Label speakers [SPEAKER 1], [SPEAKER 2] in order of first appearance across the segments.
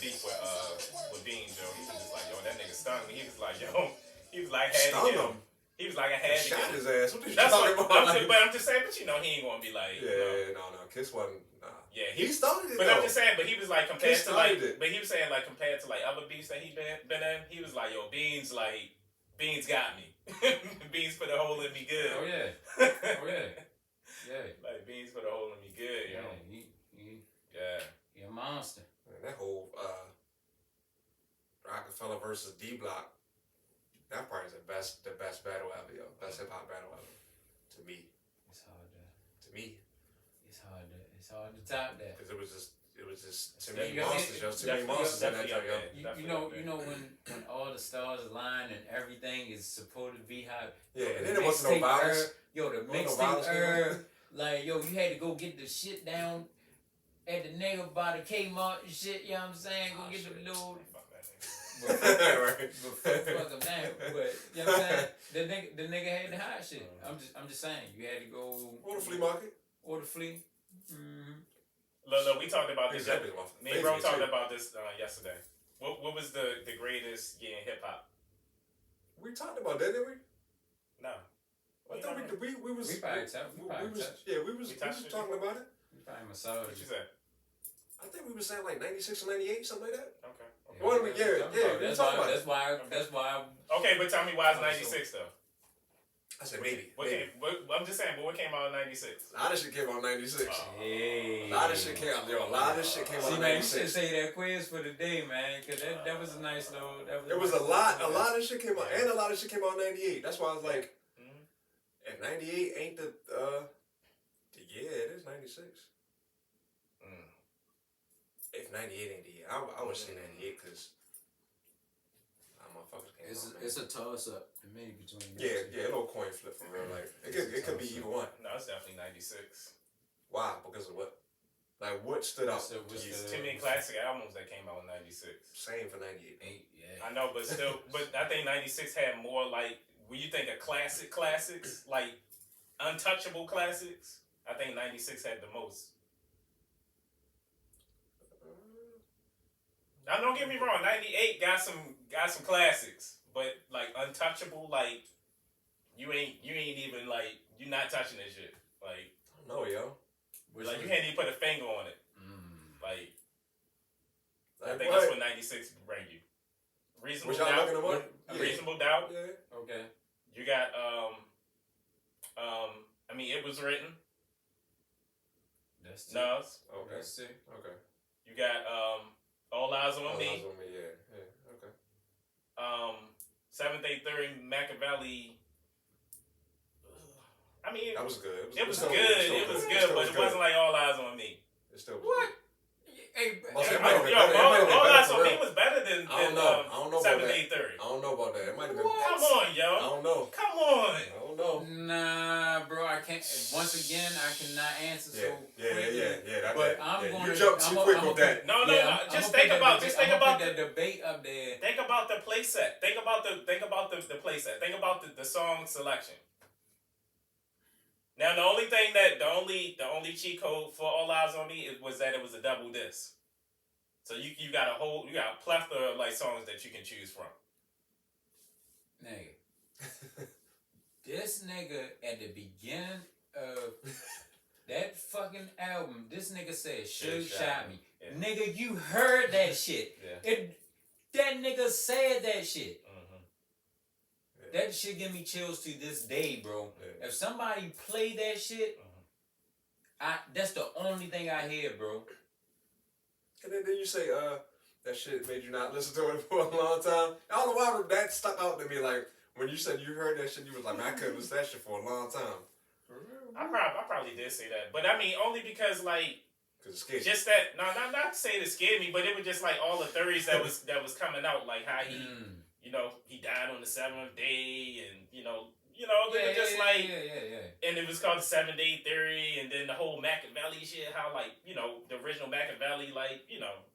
[SPEAKER 1] beef with Beans, yo. He was just like, yo, that nigga stung me. He was like, yo, he was like, I had to get him. He was like, I had to
[SPEAKER 2] shot
[SPEAKER 1] get him.
[SPEAKER 2] his ass. What you
[SPEAKER 1] That's
[SPEAKER 2] talking
[SPEAKER 1] what,
[SPEAKER 2] about?
[SPEAKER 1] but I'm just saying, but you know, he ain't gonna be like,
[SPEAKER 2] yeah, no, Kiss wasn't. Nah.
[SPEAKER 1] Yeah,
[SPEAKER 2] he started it.
[SPEAKER 1] But
[SPEAKER 2] though.
[SPEAKER 1] I'm just saying, but he was like compared
[SPEAKER 2] Kiss
[SPEAKER 1] to like,
[SPEAKER 2] it.
[SPEAKER 1] but he was saying like compared to like other beefs that he been in, he was like, yo, Beans got me. Beans put a hole in me good.
[SPEAKER 3] Oh yeah. Yeah.
[SPEAKER 1] Like Beans put a hole in me good,
[SPEAKER 3] Yeah,
[SPEAKER 1] you know.
[SPEAKER 3] He a monster.
[SPEAKER 2] Man, that whole Rockefeller versus D Block, that part is the best battle ever, yo. Best hip hop battle ever. To me.
[SPEAKER 3] It's hard to.
[SPEAKER 2] To me.
[SPEAKER 3] It's hard to top that.
[SPEAKER 2] Because it was just too many monsters, yo. Too many monsters in that joint, yo.
[SPEAKER 3] You know when all the stars align and everything is supposed to be how.
[SPEAKER 2] Yeah, and then there wasn't no violence.
[SPEAKER 3] The mixtape like yo, you had to go get the shit down at the nigga by the Kmart and shit. You know what I'm saying? Go get the little. But fuck him now. But you know what I'm saying? The nigga had the hot shit. I'm just saying you had to go.
[SPEAKER 2] Or the flea market.
[SPEAKER 3] Or the flea. Mm-hmm.
[SPEAKER 1] Look, we talked about this.
[SPEAKER 2] Exactly.
[SPEAKER 1] Me and bro talked about this yesterday. What was the greatest year in hip hop?
[SPEAKER 2] We talked about that, didn't we?
[SPEAKER 1] No.
[SPEAKER 2] I thought we was talking about it.
[SPEAKER 3] We probably massaged.
[SPEAKER 1] What you said?
[SPEAKER 2] I think we were saying like 96 or 98, something like that.
[SPEAKER 1] Okay.
[SPEAKER 2] We talked about it.
[SPEAKER 3] That's why.
[SPEAKER 1] Okay, but tell me why it's 96 though.
[SPEAKER 2] I said maybe.
[SPEAKER 1] I'm just saying, but what came out in 96?
[SPEAKER 2] A lot of shit came out in 96.
[SPEAKER 3] Hey.
[SPEAKER 2] A lot of shit came out. A lot of shit came out in 96.
[SPEAKER 3] See, man, you should say that quiz for the day, man, because that was a nice little.
[SPEAKER 2] It was a lot of shit came out, and a lot of shit came out in 98. That's why I was like, and 98 ain't the yeah, it is 96. If 98 ain't the year, I would say 98 because motherfuckers came out.
[SPEAKER 3] It's a toss up to me between.
[SPEAKER 2] Yeah, a little coin flip for real life. It could be either one.
[SPEAKER 1] No, it's definitely 96.
[SPEAKER 2] Why? Because of what? Like what stood out?
[SPEAKER 1] There's too many classic albums that came out in 96.
[SPEAKER 2] Same for 98.
[SPEAKER 3] Yeah.
[SPEAKER 1] I know, but still, but I think 96 had more like when you think of classics, like untouchable classics. I think 96 had the most. Now don't get me wrong, 98 got some classics, but like untouchable, like you ain't even like you're not touching this shit. Like
[SPEAKER 2] I don't know, yo.
[SPEAKER 1] Like you can't even put a finger on it. Like I think
[SPEAKER 2] what?
[SPEAKER 1] that's what 96 bring you. Reasonable doubt. Reasonable doubt.
[SPEAKER 2] Yeah.
[SPEAKER 3] Okay.
[SPEAKER 1] You got I mean it was written.
[SPEAKER 3] That's
[SPEAKER 1] Nas.
[SPEAKER 2] Okay.
[SPEAKER 3] That's it.
[SPEAKER 2] Okay.
[SPEAKER 1] You got All Eyes on Me.
[SPEAKER 2] All Eyes on Me, yeah. Okay.
[SPEAKER 1] 7th, 8th, 3rd, Machiavelli. I mean,
[SPEAKER 2] that was good.
[SPEAKER 1] It was good, but it wasn't like All Eyes on Me.
[SPEAKER 2] It still was
[SPEAKER 3] what?
[SPEAKER 2] Good.
[SPEAKER 3] Hey,
[SPEAKER 1] All Eyes on Me was better than 7th, 8th, 3rd.
[SPEAKER 2] I don't know about that. It might have been.
[SPEAKER 1] Come on, yo.
[SPEAKER 2] I don't know.
[SPEAKER 1] Come on.
[SPEAKER 2] I don't know.
[SPEAKER 3] Nah, bro, I can't. Once again, I cannot answer so quickly.
[SPEAKER 2] Yeah.
[SPEAKER 3] But I'm going to.
[SPEAKER 2] You jumped too quick with that.
[SPEAKER 1] No. Just think about
[SPEAKER 3] the debate up there.
[SPEAKER 1] Think about the play set. Think about the play set. Think about the song selection. Now the only cheat code for All Eyes on Me was that it was a double disc. So you got a plethora of like songs that you can choose from.
[SPEAKER 3] Nigga. This nigga at the beginning of that fucking album, this nigga said Suge shot me. Yeah. Nigga, you heard that shit.
[SPEAKER 1] Yeah.
[SPEAKER 3] That nigga said that shit.
[SPEAKER 2] Yeah.
[SPEAKER 3] That shit give me chills to this day, bro.
[SPEAKER 2] Yeah.
[SPEAKER 3] If somebody play that shit, that's the only thing I hear, bro.
[SPEAKER 2] And then you say, that shit made you not listen to it for a long time. I don't know why that stuck out to me. Like, when you said you heard that shit, you was like, man, I couldn't listen to that shit for a long time.
[SPEAKER 1] I probably did say that. But I mean, only because, like,
[SPEAKER 2] Cause it scared
[SPEAKER 1] just that, not to say it scared me, but it was just like all the theories that was coming out, like how he, he died on the 7th day, and and it was called the 7-day theory, and then the whole Machiavelli shit, how like the original Machiavelli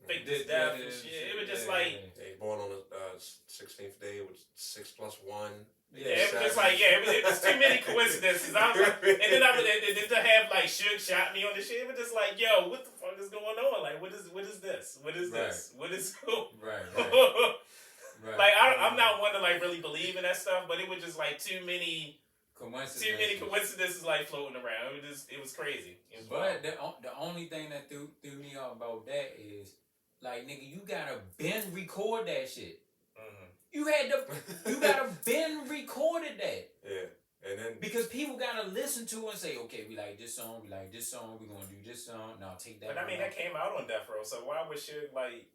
[SPEAKER 1] faked his death and shit. It was just like
[SPEAKER 2] born on the 16th day, which 6 + 1.
[SPEAKER 1] Yeah, it was just like it was too many coincidences. I was like, and then to have like Suge shot me on the shit. It was just like, yo, what the fuck is going on? Like, what is is this? What is
[SPEAKER 3] Right.
[SPEAKER 1] this? What is
[SPEAKER 3] Right.
[SPEAKER 1] Like I'm not one to like really believe in that stuff, but it was just like too many coincidences like floating around. It was crazy. It was wild.
[SPEAKER 3] The only thing that threw me off about that is like, nigga, you gotta been record that shit.
[SPEAKER 1] Mm-hmm.
[SPEAKER 3] You gotta been recorded that.
[SPEAKER 2] Yeah. And then
[SPEAKER 3] because people gotta listen to it and say, okay, we like this song, we're gonna do this song. Now take that.
[SPEAKER 1] But I mean, that came out on Death Row, so why would Suge like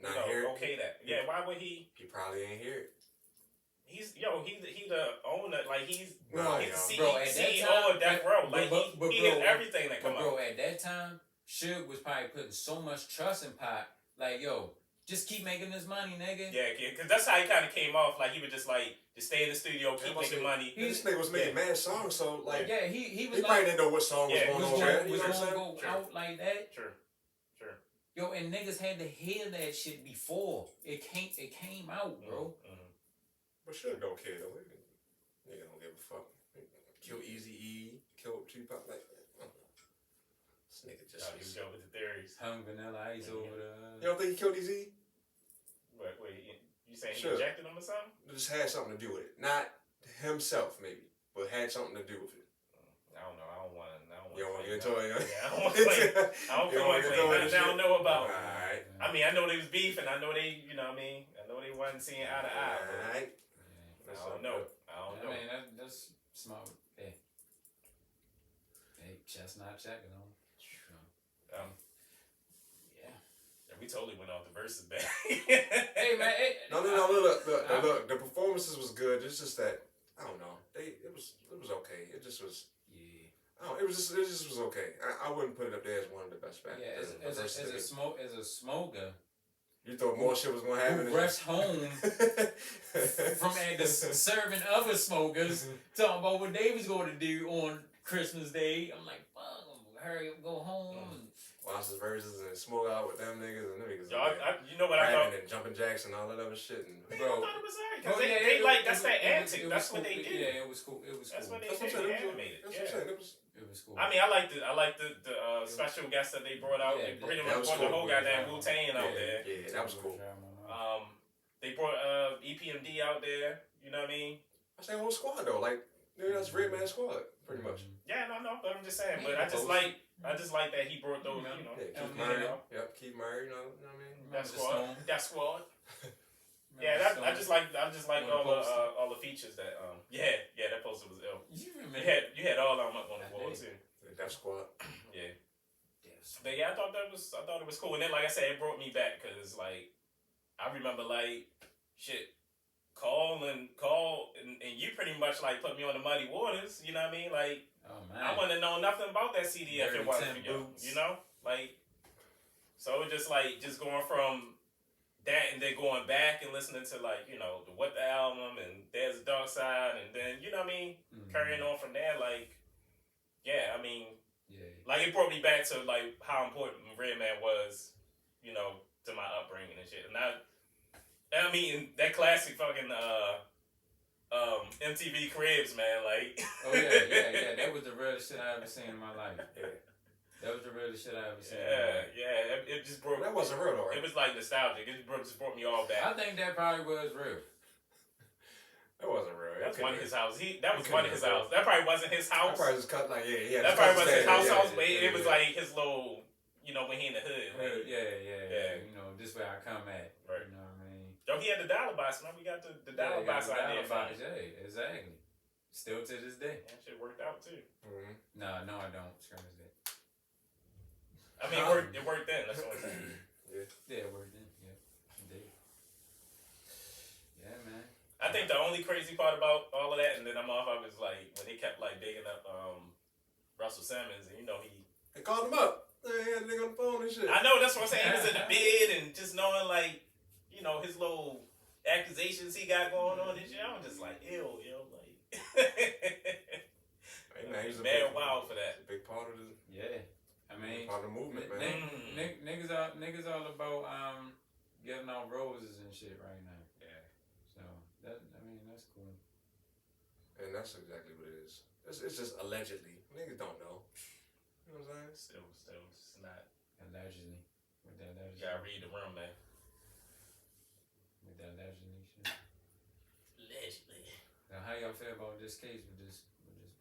[SPEAKER 1] okay that? Yeah, why would he?
[SPEAKER 2] He probably ain't hear it.
[SPEAKER 1] He's the owner, like he's the CEO of Death Row, like he has everything that come out.
[SPEAKER 3] Bro, at that time, Suge was probably putting so much trust in Pac, like, yo, just keep making this money, nigga.
[SPEAKER 1] Yeah, because that's how he kind of came off. Like he was just like, just stay in the studio, keep making money.
[SPEAKER 2] This nigga was making mad songs, so like,
[SPEAKER 3] yeah, he was.
[SPEAKER 2] He probably didn't know what song was going on.
[SPEAKER 3] Was gonna go out like that.
[SPEAKER 1] Sure.
[SPEAKER 3] Yo, and niggas had to hear that shit before it came out, bro.
[SPEAKER 1] Mm-hmm.
[SPEAKER 2] But Suge don't care though. Nigga don't give a fuck. Kill Eazy-E, kill Tupac, like. This nigga just.
[SPEAKER 1] He was going with the theories.
[SPEAKER 3] Hung Vanilla Ice over the.
[SPEAKER 2] You don't think he killed Eazy?
[SPEAKER 1] Wait, you saying he injected him or something?
[SPEAKER 2] It just had something to do with it. Not himself, maybe, but had something to do with it.
[SPEAKER 1] I don't know. I don't want to.
[SPEAKER 2] You don't want to get into it?
[SPEAKER 1] Yeah, I don't want to claim. I don't know about.
[SPEAKER 2] Alright.
[SPEAKER 1] I mean, I know they was beefing. I know they, you know what I mean? I know they wasn't seeing eye to eye.
[SPEAKER 2] Alright.
[SPEAKER 1] I don't know.
[SPEAKER 3] I mean, that's smart. Hey, chestnut checking on.
[SPEAKER 1] We totally went off the verses back.
[SPEAKER 3] Hey man,
[SPEAKER 2] No, look, the performances was good. It's just that I don't know. It was okay. It just was.
[SPEAKER 3] Yeah.
[SPEAKER 2] It just was okay. I wouldn't put it up there as one of the best back.
[SPEAKER 3] Yeah, as a smoker.
[SPEAKER 2] You thought more shit was gonna happen.
[SPEAKER 3] Who rushed home from serving other smokers, talking about what they was going to do on Christmas Day. I'm like, fuck, I'm gonna hurry up, go home.
[SPEAKER 2] Watch his verses and smoke out with them niggas and them niggas.
[SPEAKER 1] Yo, you know what I thought?
[SPEAKER 2] And jumping jacks and all that other shit. And
[SPEAKER 1] bro, I thought it was alright because they like that's their antics. That's what they did.
[SPEAKER 3] Yeah, it was cool.
[SPEAKER 1] That's what they did. They animated.
[SPEAKER 2] That's what I'm saying.
[SPEAKER 3] It was cool.
[SPEAKER 1] I mean, I like the special guests that they brought out. They pretty much brought the whole goddamn Wu-Tang out there.
[SPEAKER 2] Yeah, that was cool.
[SPEAKER 1] They brought ep.10 out there. You know what I mean?
[SPEAKER 2] I say whole squad though. Like that's Red Man Squad, pretty much.
[SPEAKER 1] Yeah, no, but I'm just saying. But I just like that he brought those. You know,
[SPEAKER 2] Keith Murray. Yep, Keith Murray. You know what I mean?
[SPEAKER 1] That squad. Yeah, I just like all the features that that poster was ill. You had all of them up on the wall too.
[SPEAKER 2] That squad.
[SPEAKER 1] Yeah. But yeah, I thought it was cool, and then like I said, it brought me back because like I remember like shit. Call and you pretty much like put me on the muddy waters. You know what I mean? Like I wouldn't have known nothing about that CD if it wasn't for you. You know, like so it just going from that and then going back and listening to like the What the album and There's a Dark Side and then you know what I mean carrying on from there like I mean like it brought me back to like how important Redman was to my upbringing and shit and I mean that classic fucking MTV Cribs, man, like
[SPEAKER 3] that was the realest shit I ever seen in my life. That was the realest shit I ever seen.
[SPEAKER 1] It just broke.
[SPEAKER 2] That wasn't real, though, right?
[SPEAKER 1] It was like nostalgic. It just brought me all back.
[SPEAKER 3] I think that probably was real.
[SPEAKER 2] That wasn't real.
[SPEAKER 1] That was one of his house. That was one of his house. That probably wasn't his house.
[SPEAKER 2] That probably was cut like
[SPEAKER 1] That probably wasn't his house. But it was like his little, when he in the hood. Like,
[SPEAKER 3] yeah. This way I come at.
[SPEAKER 1] Right.
[SPEAKER 3] You know what I mean?
[SPEAKER 1] Yo, he had the dollar box. Man, we got the dollar box out there.
[SPEAKER 3] Yeah, exactly. Still to this day.
[SPEAKER 1] That shit worked out too.
[SPEAKER 2] Mm-hmm.
[SPEAKER 3] No, I don't. Screw that.
[SPEAKER 1] I mean, it worked then. That's what I'm saying.
[SPEAKER 3] Yeah, it worked then. Yeah, indeed. Yeah, man.
[SPEAKER 1] I think the only crazy part about all of that, and then I'm off, I was like when they kept like bigging up Russell Simmons, and
[SPEAKER 2] they called him up. They had a nigga on the phone and shit.
[SPEAKER 1] I know, that's what I'm saying. He was in the bed and just knowing like his little accusations he got going on and shit. I was just like, ew, like.
[SPEAKER 2] Hey, man, he's
[SPEAKER 1] mad wild for that.
[SPEAKER 2] A big part of the.
[SPEAKER 3] Yeah. I mean,
[SPEAKER 2] part of the movement, man.
[SPEAKER 3] Niggas all about giving out roses and shit right now.
[SPEAKER 1] Yeah.
[SPEAKER 3] So that's cool.
[SPEAKER 2] And that's exactly what it is. It's just allegedly. Niggas don't know. You know what I'm saying?
[SPEAKER 1] Still, it's not.
[SPEAKER 3] Allegedly. With that
[SPEAKER 1] You gotta
[SPEAKER 3] feel about this case with this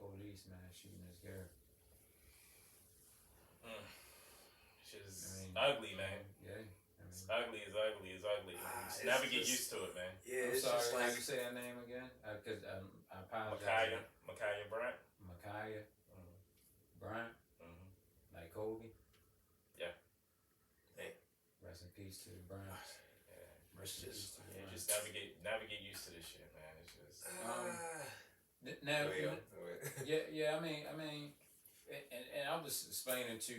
[SPEAKER 3] police man shooting this girl?
[SPEAKER 1] Shit is ugly, man.
[SPEAKER 3] Yeah.
[SPEAKER 1] It's ugly. It's ugly. It's ugly. Just never get used to it, man.
[SPEAKER 2] Yeah,
[SPEAKER 3] I'm
[SPEAKER 2] it's
[SPEAKER 3] sorry.
[SPEAKER 2] just
[SPEAKER 3] Can
[SPEAKER 2] like
[SPEAKER 3] you say her name again? Because I apologize.
[SPEAKER 1] Ma'Khia Bryant.
[SPEAKER 3] Ma'Khia Bryant. Like Kobe.
[SPEAKER 1] Yeah.
[SPEAKER 2] Hey.
[SPEAKER 3] Rest in peace to the Bryants.
[SPEAKER 1] Yeah.
[SPEAKER 3] Rest in peace to the Bryants.
[SPEAKER 1] Just never get used to this shit, man. It's just.
[SPEAKER 3] Now,
[SPEAKER 2] yeah.
[SPEAKER 3] I mean, and I was explaining to,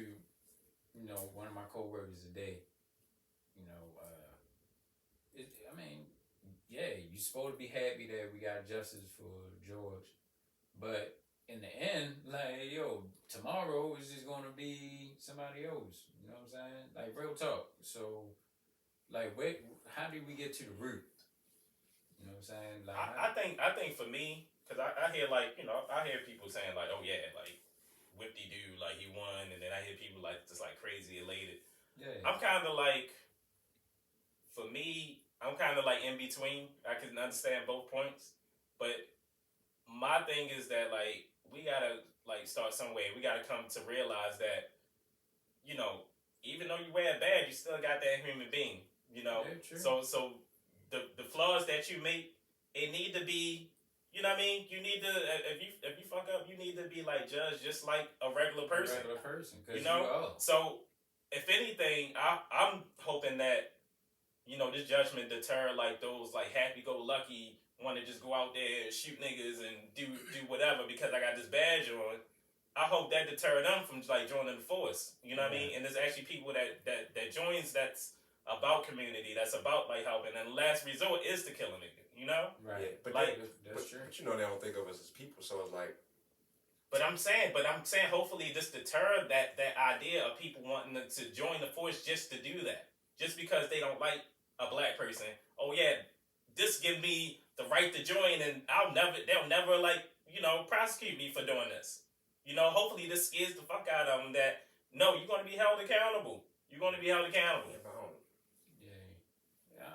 [SPEAKER 3] one of my coworkers today, you're supposed to be happy that we got justice for George, but in the end, like, tomorrow is just gonna be somebody else. You know what I'm saying? Like, real talk. So, like, how did we get to the root? You know what I'm saying? Like,
[SPEAKER 1] I think for me, because I hear I hear people saying like, oh yeah, like whip-de-doo, like he won, and then I hear people like just like crazy elated.
[SPEAKER 3] Yeah.
[SPEAKER 1] I'm kind of like, for me, I'm kind of like in between. I can understand both points, but my thing is that like we gotta like start somewhere. We gotta come to realize that, even though you wear a badge, you still got that human being.
[SPEAKER 3] Yeah, true.
[SPEAKER 1] So the flaws that you make, it need to be. You know what I mean? You need to, if you fuck up, you need to be like judged just like a regular person. So if anything, I'm hoping that this judgment deter like those like happy-go-lucky want to just go out there and shoot niggas and do whatever because I got this badge on. I hope that deter them from like joining the force. You know what I mean? And there's actually people that joins that's about community, that's about like helping, and the last resort is to kill a nigga.
[SPEAKER 2] Right. Yeah, but
[SPEAKER 1] like
[SPEAKER 3] that's true.
[SPEAKER 2] But they don't think of us as people, so it's like.
[SPEAKER 1] But I'm saying, hopefully this deter that idea of people wanting to join the force just to do that, just because they don't like a black person. Oh yeah, this give me the right to join, and they'll never like prosecute me for doing this. Hopefully this scares the fuck out of them that no, you're going to be held accountable. You're going to be held accountable.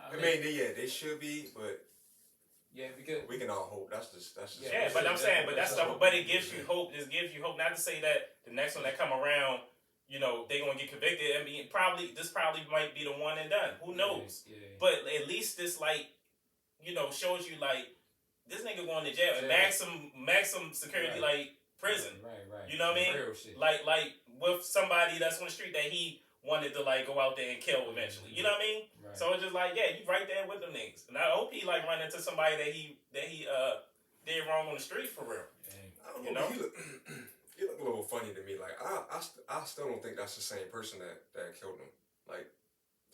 [SPEAKER 2] I mean, they should be, but.
[SPEAKER 3] Yeah, because
[SPEAKER 2] we can all hope. That's just.
[SPEAKER 1] Yeah, but I'm saying, but it gives you hope. It gives you hope. Not to say that the next one that come around, they gonna get convicted. I mean, this probably might be the one and done. Who knows? Yeah. But at least this shows you like this nigga going to jail and maximum security like prison.
[SPEAKER 3] Right.
[SPEAKER 1] You know what I mean?
[SPEAKER 3] Real shit.
[SPEAKER 1] Like with somebody that's on the street that he wanted to like go out there and kill eventually. You know what I mean? Right. So it's just like, yeah, you right there with them niggas. And I hope he like run into somebody that he did wrong on the street for real.
[SPEAKER 2] I don't know. He look a little funny to me. Like I still don't think that's the same person that killed him. Like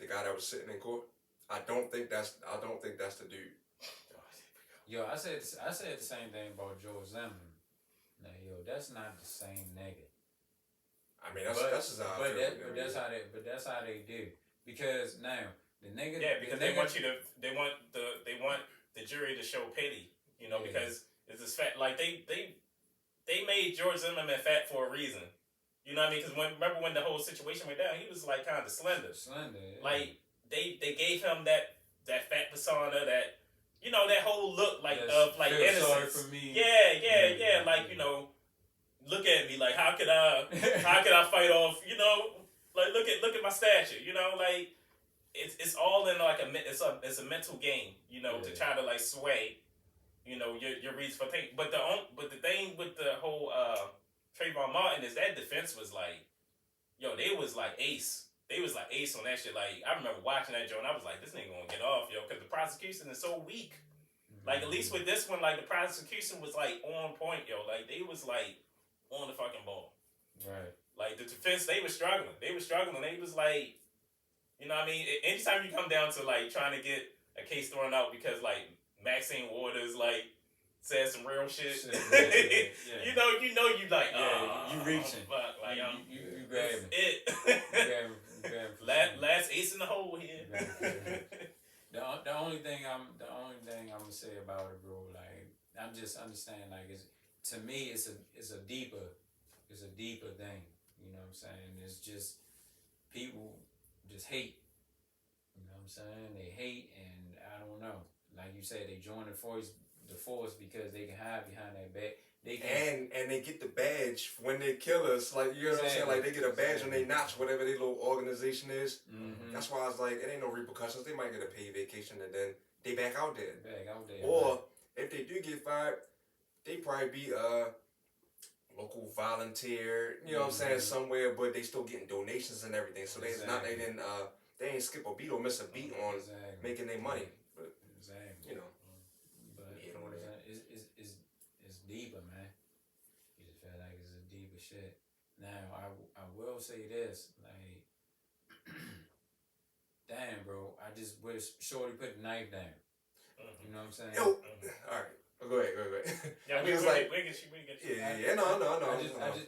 [SPEAKER 2] the guy that was sitting in court. I don't think that's the dude.
[SPEAKER 3] Yo, I said the same thing about Joe Zimmerman. Now, that's not the same nigga.
[SPEAKER 2] I mean, that's just how I feel.
[SPEAKER 3] But that's how they do. Because now the nigga.
[SPEAKER 1] Yeah, because they want the jury to show pity. Because it's this fat. Like they made George Zimmerman fat for a reason. You know what I mean? Because remember when the whole situation went down, he was like kind of slender.
[SPEAKER 3] Yeah.
[SPEAKER 1] Like they gave him that fat persona, that that whole look like of like innocence.
[SPEAKER 3] Sorry for me.
[SPEAKER 1] Yeah. Like look at me. Like how could I fight off? Like look at my stature. Like it's all in like it's a mental game. To try to like sway. Your reasons for thinking. But the thing with the whole Trayvon Martin is that defense was like, they was like ace. They was like ace on that shit. Like I remember watching that joint. I was like, this nigga gonna get off, because the prosecution is so weak. Like at least with this one, like the prosecution was like on point, Like they was like on the fucking ball.
[SPEAKER 3] Right.
[SPEAKER 1] Like the defense, they were struggling. They was like, what I mean? Anytime you come down to like trying to get a case thrown out because like Maxine Waters like said some real shit.
[SPEAKER 3] Yeah.
[SPEAKER 1] You like,
[SPEAKER 3] you reaching.
[SPEAKER 1] Fuck, like
[SPEAKER 3] you grabbing
[SPEAKER 1] it.
[SPEAKER 3] You grabbing
[SPEAKER 1] last ace in the hole here.
[SPEAKER 3] The only thing I'm gonna say about it, bro, like I'm just understand, like to me it's a deeper thing. You know what I'm saying? It's just people just hate. You know what I'm saying? They hate, and I don't know. Like you said, they join the force the force because they can hide behind that back. They can,
[SPEAKER 2] and they get the badge when they kill us. Like, you know what I'm saying? Like, they get a badge when they notch whatever their little organization is.
[SPEAKER 3] Mm-hmm.
[SPEAKER 2] That's why I was like, it ain't no repercussions. They might get a paid vacation and then they back out there.
[SPEAKER 3] Or
[SPEAKER 2] Or if they do get fired, they probably be a local volunteer, you know what I'm saying, somewhere, but they still getting donations and everything. So they not they ain't skip a beat or miss a beat on making their money. But you know.
[SPEAKER 3] But it's deeper, man. You just feel like it's a deeper shit. Now I will say this, like damn, bro, I just wish Shorty put the knife down. You know what I'm saying?
[SPEAKER 2] Yo, all right. Go ahead.
[SPEAKER 1] Yeah, we
[SPEAKER 2] get no.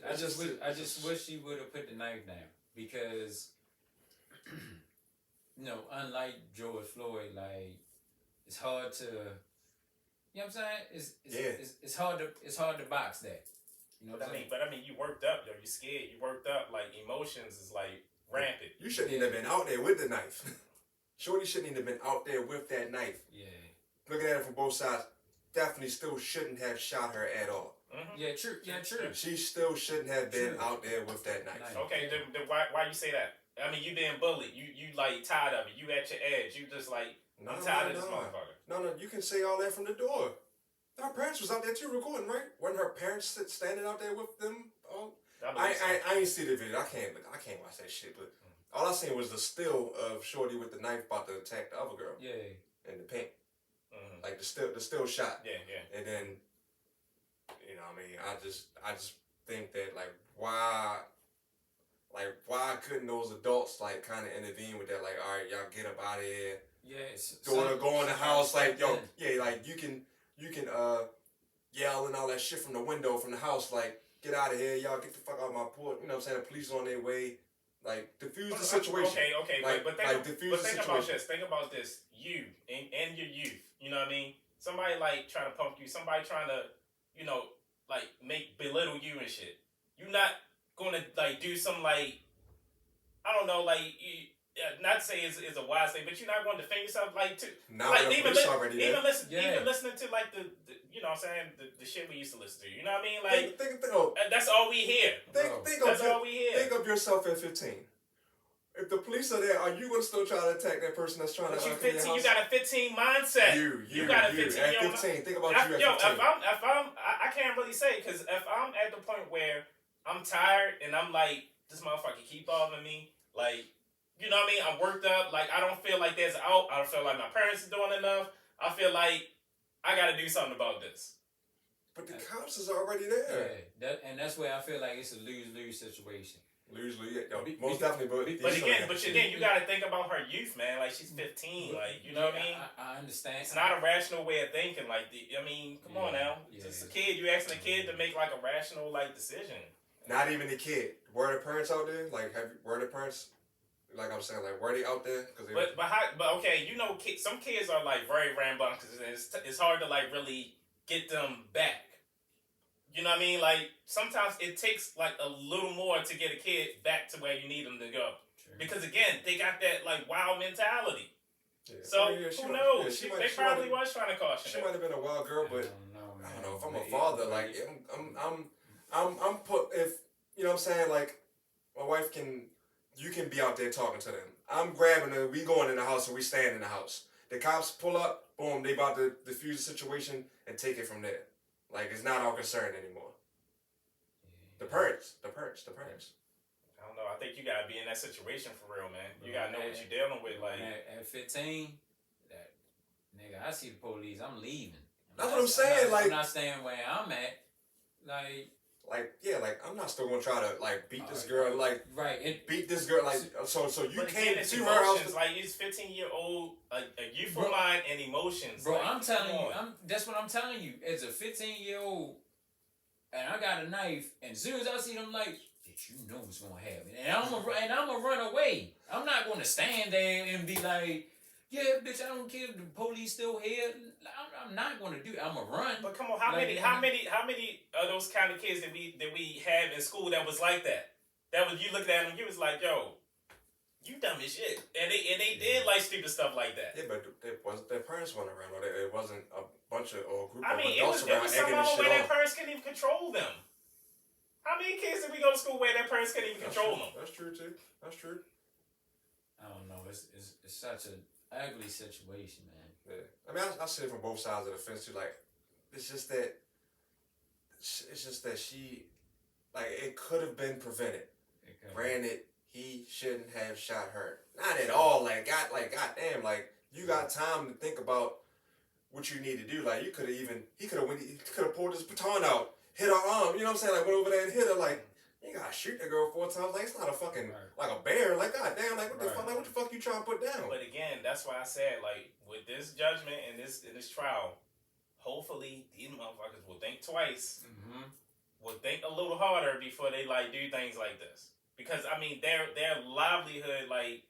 [SPEAKER 3] I just wish she would have put the knife down because, you know, unlike George Floyd, like it's hard to, you know what I'm saying? It's hard to box that. You know what
[SPEAKER 1] I mean, you worked up, yo. You scared. You worked up. Like emotions is like rampant.
[SPEAKER 2] You shouldn't even have been out there with the knife. Shorty shouldn't even have been out there with that knife.
[SPEAKER 3] Yeah.
[SPEAKER 2] Looking at it from both sides, definitely still shouldn't have shot her at all.
[SPEAKER 1] Mm-hmm.
[SPEAKER 3] Yeah, true.
[SPEAKER 2] She still shouldn't have been out there with that knife.
[SPEAKER 1] Okay, then why you say that? I mean, you being bullied. You like tired of it. You at your edge. You just like, I'm tired of this motherfucker.
[SPEAKER 2] No, you can say all that from the door. Her parents was out there too recording, right? Weren't her parents standing out there with them? Oh, I ain't see the video. I can't watch that shit. But all I seen was the still of Shorty with the knife about to attack the other girl.
[SPEAKER 3] Yeah.
[SPEAKER 2] In the pink. Mm-hmm. Like the still shot.
[SPEAKER 1] Yeah.
[SPEAKER 2] And then, you know, what I mean, I just think that why couldn't those adults like kind of intervene with that? Like, all right, y'all get up out of here.
[SPEAKER 3] Yeah.
[SPEAKER 2] Go in the house. Like, yo, yeah, like you can yell and all that shit from the window from the house. Like, get out of here, y'all. Get the fuck out of my porch. You know what I'm saying? The police on their way. Like, diffuse the situation.
[SPEAKER 1] Okay.
[SPEAKER 2] Like,
[SPEAKER 1] but think about this. You and your youth. You know what I mean? Somebody like trying to pump you. Somebody trying to, you know, like belittle you and shit. You're not gonna like do some like, I don't know, like not to say it's a wise thing, but you're not going to defend yourself like too.
[SPEAKER 2] Now like, even
[SPEAKER 1] listening to like the you know what I'm saying, the shit we used to listen to. You know what I mean? Like
[SPEAKER 2] think
[SPEAKER 1] that's all we hear. All we hear.
[SPEAKER 2] Think of yourself at 15. If the police are there, are you gonna still try to attack that person that's trying to
[SPEAKER 1] you 15, you got a 15 mindset.
[SPEAKER 2] You
[SPEAKER 1] got a 15.
[SPEAKER 2] At 15, think about you at 15.
[SPEAKER 1] I can't really say, because if I'm at the point where I'm tired and I'm like, this motherfucker keep bothering me, like, you know what I mean? I'm worked up, like, I don't feel like there's out. I don't feel like my parents are doing enough. I feel like I gotta do something about this.
[SPEAKER 2] But the cops is already there.
[SPEAKER 3] Yeah, that's where I feel like it's a lose-lose situation.
[SPEAKER 2] Most definitely,
[SPEAKER 1] but again, you gotta think about her youth, man. Like, she's 15, like, you know what I mean?
[SPEAKER 3] I understand.
[SPEAKER 1] It's not a rational way of thinking. Like, I mean, come on now. Just a kid. You asking a kid to make like a rational like decision.
[SPEAKER 2] Not even a kid. Were the parents out there? Like, were the parents? Like I'm saying, like, were they out there?
[SPEAKER 1] But okay, you know, some kids are like very rambunctious, and it's hard to like really get them back. You know what I mean? Like, sometimes it takes like a little more to get a kid back to where you need them to go. True. Because again, they got that like wild mentality. Yeah. So who knows? They probably was trying to caution.
[SPEAKER 2] She might have been a wild girl, but I don't know. If I'm a father, like I'm put. If you know what I'm saying, like my wife you can be out there talking to them. I'm grabbing her. We going in the house and we stand in the house. The cops pull up. Boom. They about to defuse the situation and take it from there. Like, it's not our concern anymore. The parents.
[SPEAKER 1] I don't know. I think you gotta be in that situation for real, man. You gotta know what you're dealing with. Like
[SPEAKER 3] at 15, that nigga, I see the police, I'm leaving.
[SPEAKER 2] That's what I'm saying.
[SPEAKER 3] I'm not staying where I'm at.
[SPEAKER 2] I'm not still gonna try to like beat this girl. Like, beat this girl. Like, so you came to her house.
[SPEAKER 1] Like, he's 15-year-old, a youthful mind and emotions.
[SPEAKER 3] Bro, like, I'm telling you, that's what I'm telling you. As a 15-year-old, and I got a knife, and as soon as I see them, like, you know what's gonna happen, and I'm gonna run away. I'm not gonna stand there and be like, yeah, bitch, I don't care if the police still here. I'm not gonna do it. I'm gonna run.
[SPEAKER 1] But come on, how many of those kind of kids that we had in school that was like that? That was, you looked at them, you was like, yo, you dumb as shit, and they did like stupid stuff like that.
[SPEAKER 2] Yeah, but their parents weren't around. Or it wasn't a bunch of or a group
[SPEAKER 1] I
[SPEAKER 2] of
[SPEAKER 1] mean, it
[SPEAKER 2] adults
[SPEAKER 1] was
[SPEAKER 2] around
[SPEAKER 1] some
[SPEAKER 2] egging
[SPEAKER 1] of
[SPEAKER 2] the
[SPEAKER 1] them
[SPEAKER 2] shit
[SPEAKER 1] where their
[SPEAKER 2] on.
[SPEAKER 1] parents couldn't even control them. How many kids did we go to school where their parents couldn't even control them?
[SPEAKER 2] That's true too. That's true.
[SPEAKER 3] I don't know. It's such an ugly situation, man.
[SPEAKER 2] Yeah. I mean, I see it from both sides of the fence too. Like, it's just that she, like, it could have been prevented. Granted, he shouldn't have shot her. Not at all. Like, goddamn, like, you got time to think about what you need to do. Like, he could have pulled his baton out, hit her arm. You know what I'm saying? Like, went over there and hit her. Like, you gotta shoot the girl 4 times. Like, it's not a fucking like a bear. Like, goddamn, like, what the fuck? Like, what the fuck you trying to put down?
[SPEAKER 1] But again, that's why I said, like, with this judgment and this trial, hopefully these motherfuckers will think twice, will think a little harder before they like do things like this. Because I mean, their livelihood, like,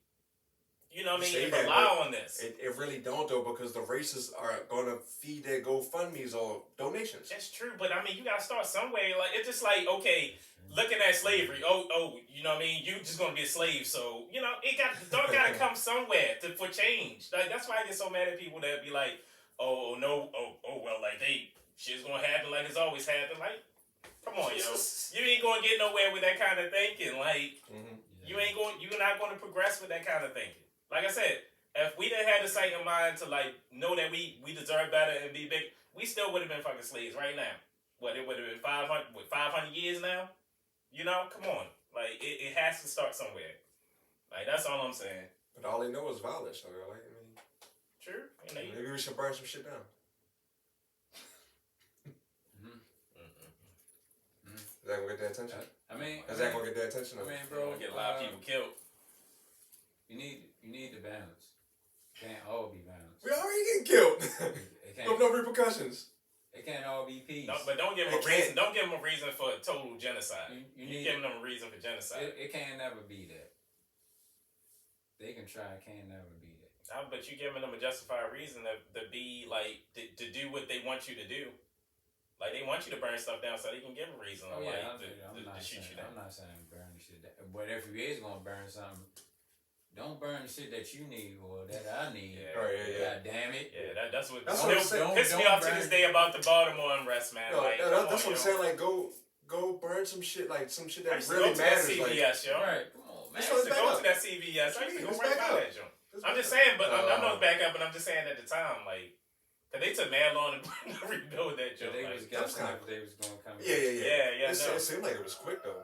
[SPEAKER 1] you know what I mean, they rely on this.
[SPEAKER 2] It really don't though, because the racists are gonna feed their GoFundMe's or donations.
[SPEAKER 1] That's true, but I mean, you gotta start somewhere. Like, it's just like, okay, looking at slavery. Oh, you know what I mean? You just gonna be a slave, so you know the thought gotta come somewhere for change. Like, that's why I get so mad at people that be like, oh no, well, like shit's gonna happen like it's always happened. Like, come on, yo, you ain't gonna get nowhere with that kind of thinking. Like, you're not gonna progress with that kind of thinking. Like I said, if we didn't have the sight of mind to like know that we deserve better and be big, we still would have been fucking slaves right now. What, it would have been 500 years now? You know, come on. Like, it has to start somewhere. Like, that's all I'm saying.
[SPEAKER 2] But all they know is violence, so like, I mean,
[SPEAKER 1] true. You know,
[SPEAKER 2] maybe we should burn some shit down. Is that gonna get their attention? Is that gonna get their attention?
[SPEAKER 3] I mean, bro,
[SPEAKER 1] get a lot of people killed.
[SPEAKER 3] You need the balance. Can't all be balanced.
[SPEAKER 2] We already getting killed. With no repercussions.
[SPEAKER 3] It can't all be peace.
[SPEAKER 1] But don't give them a reason. Don't give them a reason for total genocide.
[SPEAKER 3] You
[SPEAKER 1] giving them a reason for genocide.
[SPEAKER 3] It can't never be that. They can try. It can't never be that.
[SPEAKER 1] But you giving them a justified reason to be like to do what they want you to do. Like, they want you to burn stuff down so they can give a reason to shoot you down.
[SPEAKER 3] I'm not saying burn shit down. But if you is gonna burn something, don't burn the shit that you need or that I need. God damn it.
[SPEAKER 1] Yeah, that's what
[SPEAKER 2] still
[SPEAKER 1] pissed me off to this day about the Baltimore unrest, man.
[SPEAKER 2] No,
[SPEAKER 1] like,
[SPEAKER 2] that's what I'm saying. Like, go burn some shit, like some shit that really
[SPEAKER 1] matters.
[SPEAKER 2] matters.
[SPEAKER 1] CVS, yo.
[SPEAKER 3] Right, come on, man.
[SPEAKER 1] I used to go to that CVS. I used to go right by that joint. I'm just saying, but I know it's back up, but I'm just saying at the time, like, cause they took mad long to rebuild that joint.
[SPEAKER 3] They was going to come.
[SPEAKER 2] Yeah.
[SPEAKER 1] It
[SPEAKER 2] seemed like it was quick though.